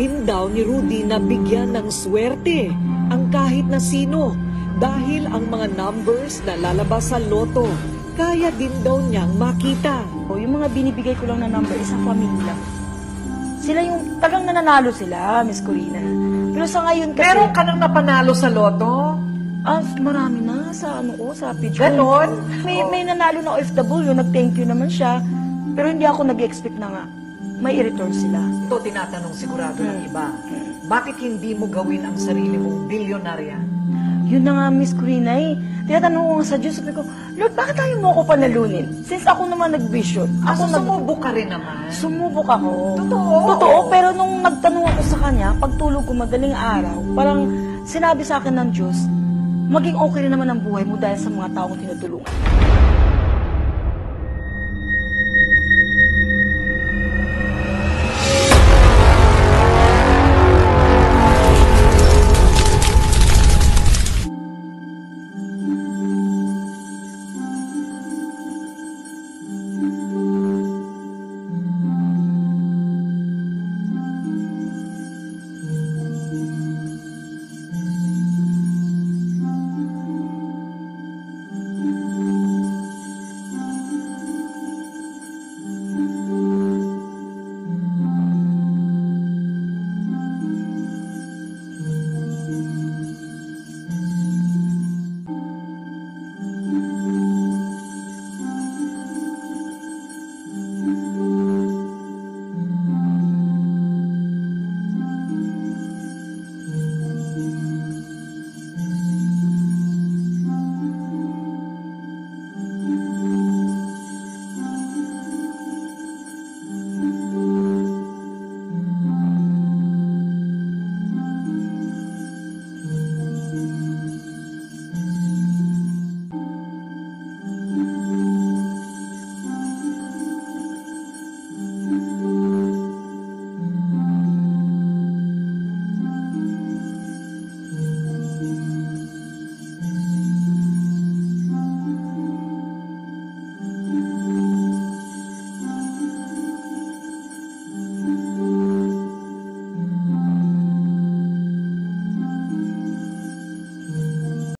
din daw ni Rudy na bigyan ng swerte ang kahit na sino dahil ang mga numbers na lalabas sa loto, kaya din daw niyang makita. Yung mga binibigay ko lang na number is sa pamilya. Sila yung tagang nananalo sila, Miss Corina. Pero sa ngayon kasi... Meron ka nang napanalo sa loto? Marami na sa sa picture. Ganon? May nanalo na OFW, nag-thank you naman siya. Pero hindi ako nag-expect na nga. May i-return sila. Ito tinatanong sigurado ng iba. Bakit hindi mo gawin ang sarili mong bilyonarya? Yun na nga, Miss Corina eh. Tinatanong ko nga sa Diyos, sabi ko, Lord, bakit tayo mo ako panalunin? Since ako naman nag-vision. Sumubok ka rin naman. Sumubok ako. Totoo. Totoo, pero nung nagtanong ako sa kanya, pagtulog ko madaling araw, parang sinabi sa akin ng Diyos, maging okay rin naman ang buhay mo dahil sa mga taong tinutulungan.